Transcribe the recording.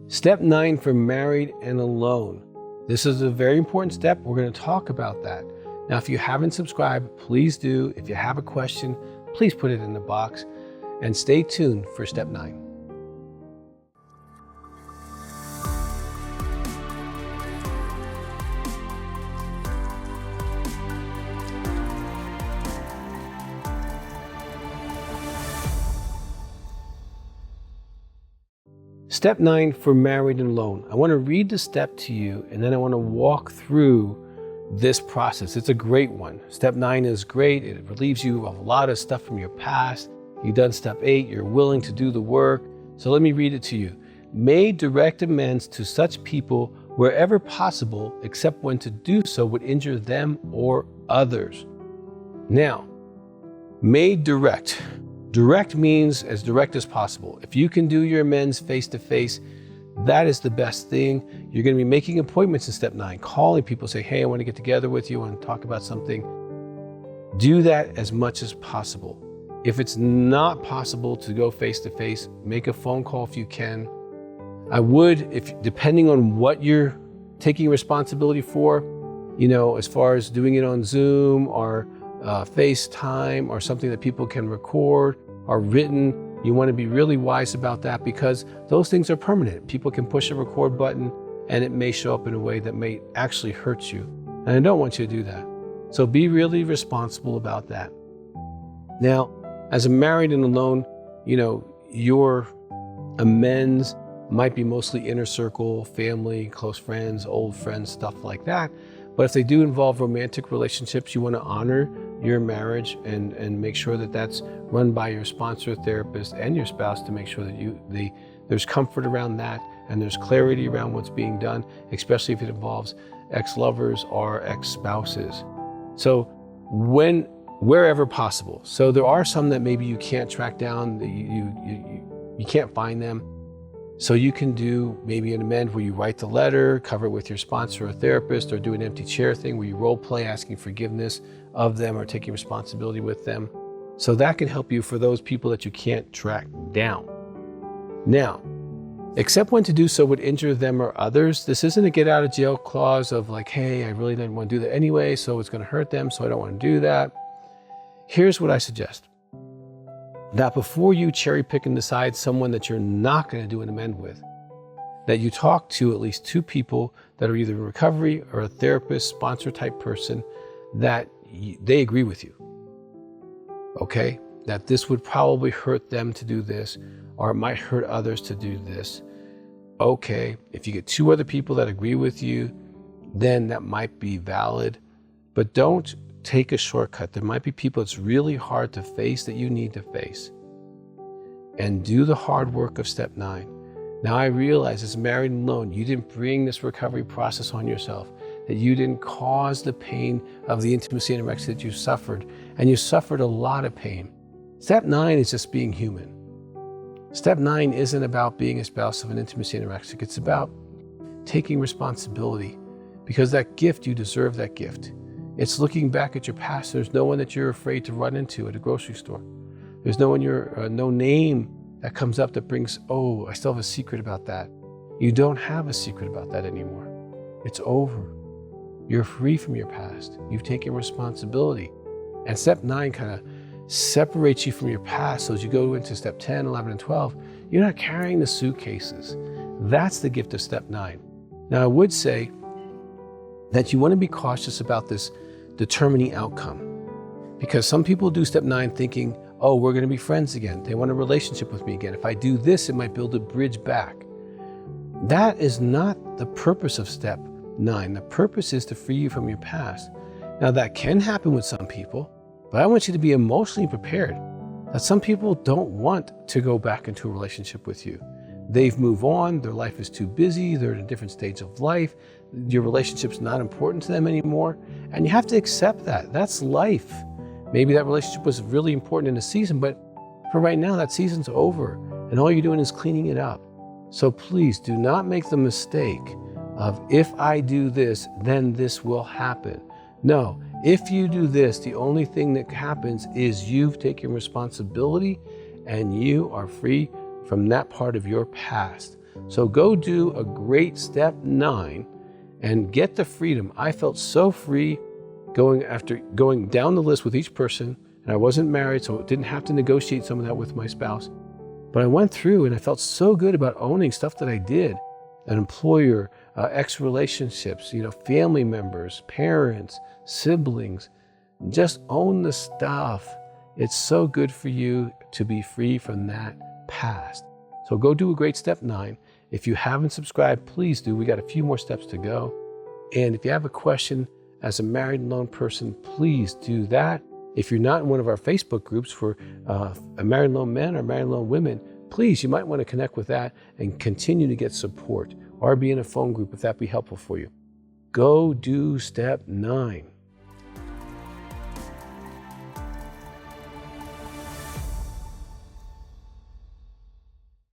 Step 9 for married and alone. This is a very important step. We're going to talk about that. Now, if you haven't subscribed, please do. If you have a question, please put it in the box and stay tuned for step 9. Step 9 for married and alone. I want to read the step to you, and then I want to walk through this process. It's a great one. Step 9 is great. It relieves you of a lot of stuff from your past. You've done step 8. You're willing to do the work. So let me read it to you. Made direct amends to such people wherever possible, except when to do so would injure them or others. Now, made direct. Direct means as direct as possible. If you can do your amends face to face, that is the best thing. You're going to be making appointments in step 9, calling people, say, hey, I want to get together with you, I want to talk about something. Do that as much as possible. If it's not possible to go face to face, make a phone call if you can. I would, depending on what you're taking responsibility for, as far as doing it on Zoom or FaceTime or something that people can record or written, you want to be really wise about that, because those things are permanent. People can push a record button and it may show up in a way that may actually hurt you. And I don't want you to do that. So be really responsible about that. Now, as a married and alone, your amends might be mostly inner circle, family, close friends, old friends, stuff like that. But if they do involve romantic relationships, you want to honor your marriage and make sure that that's run by your sponsor, therapist, and your spouse to make sure that there's comfort around that and there's clarity around what's being done, especially if it involves ex-lovers or ex-spouses. So wherever possible. So there are some that maybe you can't track down, that you can't find them. So you can do maybe an amend where you write the letter, cover it with your sponsor or therapist, or do an empty chair thing where you role play asking forgiveness of them or taking responsibility with them. So that can help you for those people that you can't track down. Now, except when to do so would injure them or others. This isn't a get out of jail clause of like, hey, I really didn't want to do that anyway, so it's going to hurt them, so I don't want to do that. Here's what I suggest. That before you cherry pick and decide someone that you're not going to do an amend with, that you talk to at least 2 people that are either in recovery or a therapist, sponsor type person, that they agree with you. Okay? That this would probably hurt them to do this, or it might hurt others to do this. Okay, if you get 2 other people that agree with you, then that might be valid, but don't take a shortcut. There might be people it's really hard to face that you need to face. And do the hard work of step 9. Now I realize as married and alone, you didn't bring this recovery process on yourself, that you didn't cause the pain of the intimacy anorexia that you suffered, and you suffered a lot of pain. Step 9 is just being human. Step 9 isn't about being a spouse of an intimacy anorexic. It's about taking responsibility, because that gift, you deserve that gift. It's looking back at your past. There's no one that you're afraid to run into at a grocery store. There's no one no name that comes up that brings, oh, I still have a secret about that. You don't have a secret about that anymore. It's over. You're free from your past. You've taken responsibility. And step 9 kind of separates you from your past. So as you go into step 10, 11, and 12, you're not carrying the suitcases. That's the gift of step 9. Now, I would say that you want to be cautious about this determining outcome, because some people do step 9 thinking, oh, we're going to be friends again. They want a relationship with me again. If I do this, it might build a bridge back. That is not the purpose of step 9. The purpose is to free you from your past. Now that can happen with some people, but I want you to be emotionally prepared that some people don't want to go back into a relationship with you. They've moved on, their life is too busy, they're at a different stage of life, your relationship's not important to them anymore, and you have to accept that. That's life. Maybe that relationship was really important in a season, but for right now, that season's over, and all you're doing is cleaning it up. So please do not make the mistake of, if I do this, then this will happen. No, if you do this, the only thing that happens is you've taken responsibility and you are free from that part of your past. So go do a great step 9 and get the freedom. I felt so free going down the list with each person, and I wasn't married, so I didn't have to negotiate some of that with my spouse. But I went through and I felt so good about owning stuff that I did. An employer, ex-relationships, family members, parents, siblings. Just own the stuff. It's so good for you to be free from that past. So go do a great step 9. If you haven't subscribed, please do. We got a few more steps to go. And if you have a question as a married and alone person, please do that. If you're not in one of our Facebook groups for married and alone men or married and alone women, please, you might want to connect with that and continue to get support, or be in a phone group if that be helpful for you. Go do step 9.